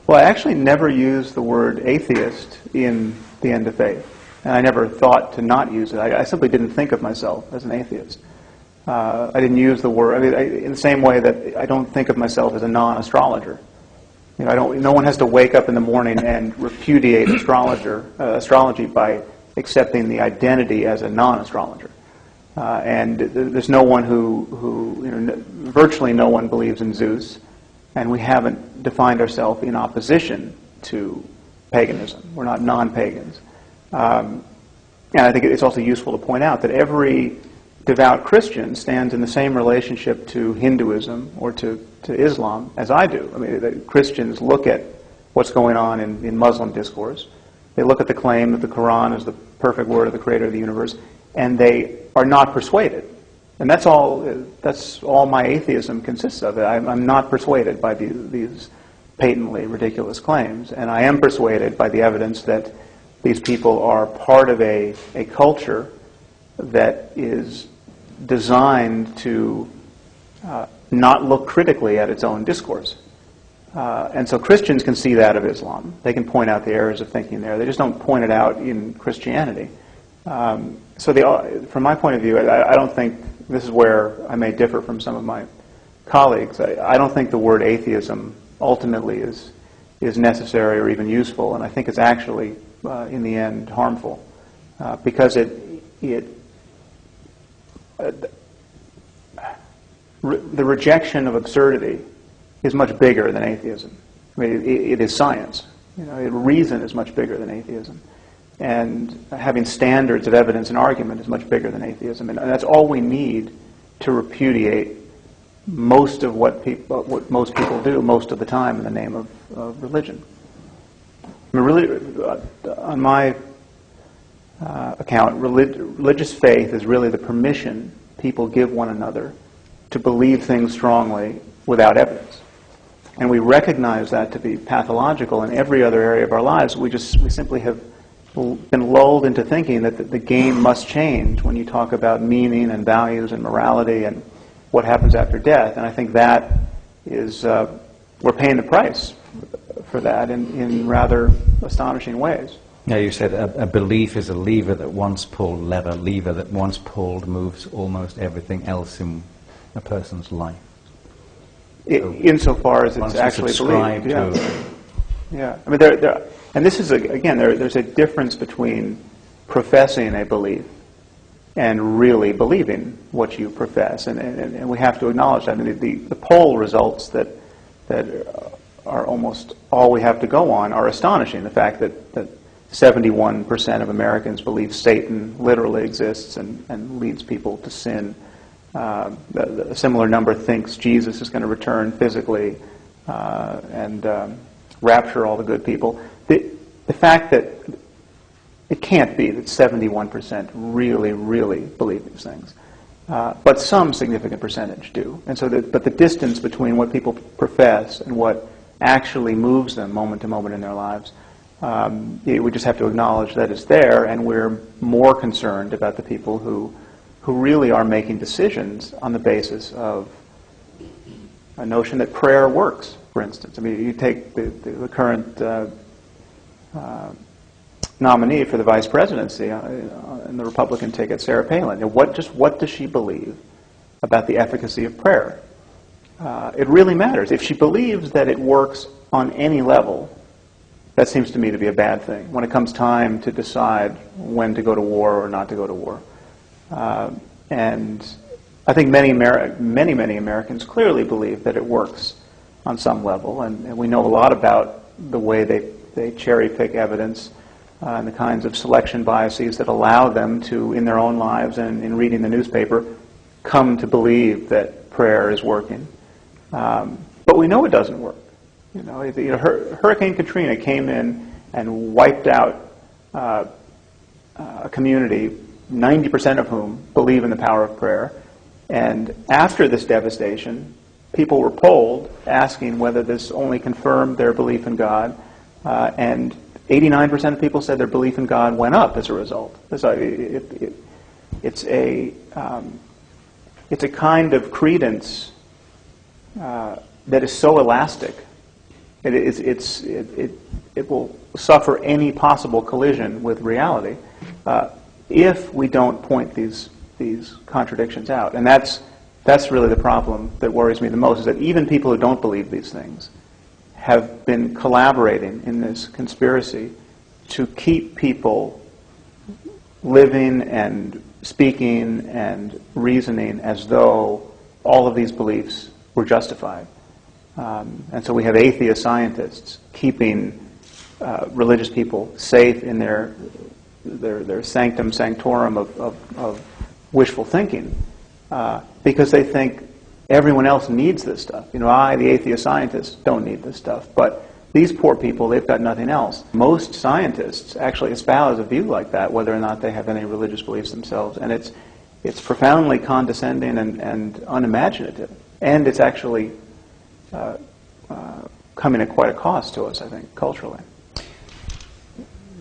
Well, I actually never used the word atheist in The End of Faith. And I never thought to not use it. I simply didn't think of myself as an atheist. I didn't use the word, in the same way that I don't think of myself as a non-astrologer. No one has to wake up in the morning and repudiate astrology by accepting the identity as a non-astrologer. And there's no one virtually no one believes in Zeus, and we haven't defined ourselves in opposition to paganism. We're not non-pagans. And I think it's also useful to point out that every devout Christian stands in the same relationship to Hinduism or to Islam as I do. The Christians look at what's going on in Muslim discourse. They look at the claim that the Quran is the perfect word of the Creator of the universe, and they are not persuaded. And that's all my atheism consists of. I'm not persuaded by these patently ridiculous claims, and I am persuaded by the evidence that these people are part of a culture that is designed to not look critically at its own discourse. And so Christians can see that of Islam. They can point out the errors of thinking there. They just don't point it out in Christianity. From my point of view, I don't think, this is where I may differ from some of my colleagues, I don't think the word atheism ultimately is necessary or even useful, and I think it's actually, in the end, harmful, because the rejection of absurdity is much bigger than atheism. It is science. Reason is much bigger than atheism. And having standards of evidence and argument is much bigger than atheism. And that's all we need to repudiate most of what most people do most of the time in the name of religion. On my account, religious faith is really the permission people give one another to believe things strongly without evidence. And we recognize that to be pathological in every other area of our lives. We simply have been lulled into thinking that the game must change when you talk about meaning and values and morality and what happens after death. And I think that is, we're paying the price for that in rather astonishing ways. Yeah, you said a belief is a lever that once pulled, lever that once pulled moves almost everything else in a person's life. Insofar as it's actually believed. Yeah. And this is, there's a difference between professing a belief and really believing what you profess. And we have to acknowledge that. The poll results that are almost all we have to go on are astonishing. The fact that 71% of Americans believe Satan literally exists and leads people to sin. A similar number thinks Jesus is going to return physically and rapture all the good people. The fact that it can't be that 71% really, really believe these things, but some significant percentage do. And so, but the distance between what people profess and what actually moves them moment to moment in their lives, we just have to acknowledge that it's there, and we're more concerned about the people who really are making decisions on the basis of a notion that prayer works, for instance. You take the current nominee for the vice presidency in the Republican ticket, Sarah Palin. What does she believe about the efficacy of prayer? It really matters. If she believes that it works on any level, that seems to me to be a bad thing when it comes time to decide when to go to war or not to go to war. And I think many Americans clearly believe that it works on some level, and we know a lot about the way they cherry-pick evidence and the kinds of selection biases that allow them to, in their own lives and in reading the newspaper, come to believe that prayer is working. But we know it doesn't work. Hurricane Katrina came in and wiped out a community, 90% of whom believe in the power of prayer. And after this devastation, people were polled asking whether this only confirmed their belief in God, and 89% of people said their belief in God went up as a result. It's a kind of credence that is so elastic It will suffer any possible collision with reality if we don't point these contradictions out. And that's really the problem that worries me the most, is that even people who don't believe these things have been collaborating in this conspiracy to keep people living and speaking and reasoning as though all of these beliefs were justified. And so we have atheist scientists keeping religious people safe in their sanctum sanctorum of wishful thinking because they think everyone else needs this stuff. I, the atheist scientist, don't need this stuff. But these poor people, they've got nothing else. Most scientists actually espouse a view like that, whether or not they have any religious beliefs themselves. And it's profoundly condescending and unimaginative. And it's actually coming at quite a cost to us, I think, culturally.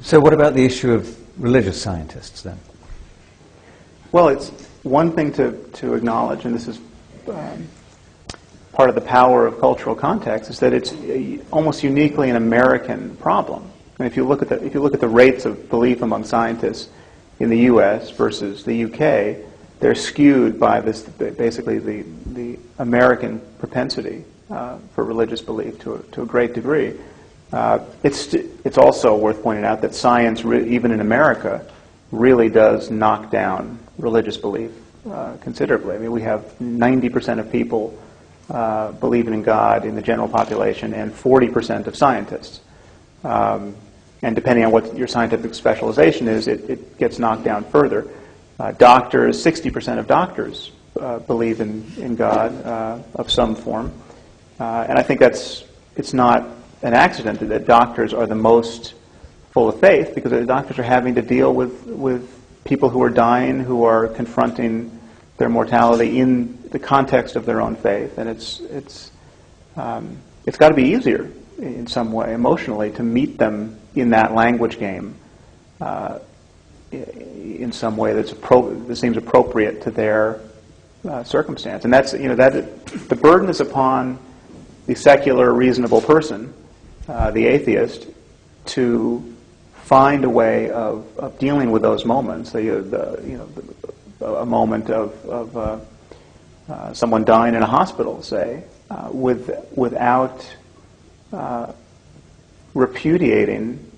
So what about the issue of religious scientists, then? Well, it's one thing to acknowledge, and this is part of the power of cultural context, is that it's almost uniquely an American problem. And if you look at the rates of belief among scientists in the U.S. versus the U.K., they're skewed by this basically the American propensity for religious belief to a great degree. It's also worth pointing out that science, even in America, really does knock down religious belief considerably. I mean, we have 90% of people believing in God in the general population, and 40% of scientists. And depending on what your scientific specialization is, it gets knocked down further. Doctors, 60% of doctors believe in God of some form. And I think it's not an accident that doctors are the most full of faith, because the doctors are having to deal with people who are dying, who are confronting their mortality in the context of their own faith. And it's got to be easier in some way, emotionally, to meet them in that language game in some way that seems appropriate to their circumstance. And that's the burden is upon the secular, reasonable person, the atheist, to find a way of dealing with those moments. A moment of someone dying in a hospital, say, without repudiating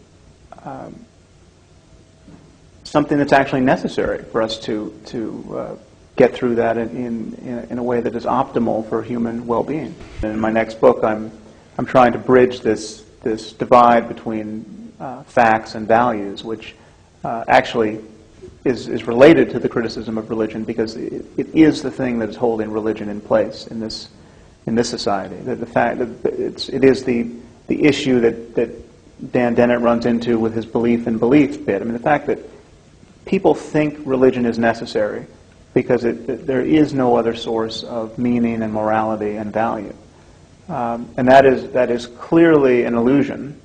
something that's actually necessary for us to get through that in a way that is optimal for human well-being. In my next book, I'm trying to bridge this divide between facts and values, which actually is related to the criticism of religion, because it is the thing that is holding religion in place in this society. The fact that it is the issue that Dan Dennett runs into with his belief in belief bit. I mean, the fact that people think religion is necessary because there is no other source of meaning and morality and value, and that is clearly an illusion.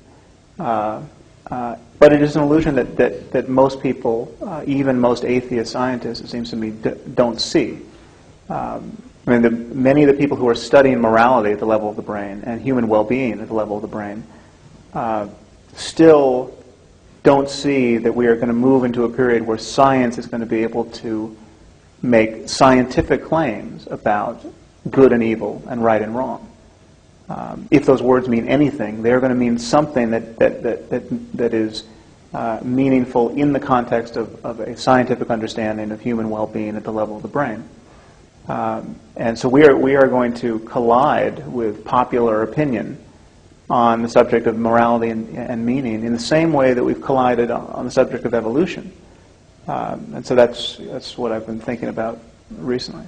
But it is an illusion that most people, even most atheist scientists, it seems to me, don't see. Many of the people who are studying morality at the level of the brain and human well-being at the level of the brain still don't see that we are going to move into a period where science is going to be able to make scientific claims about good and evil and right and wrong. If those words mean anything, they're going to mean something that is meaningful in the context of a scientific understanding of human well-being at the level of the brain. And so we are going to collide with popular opinion on the subject of morality and meaning in the same way that we've collided on the subject of evolution. And so that's what I've been thinking about recently.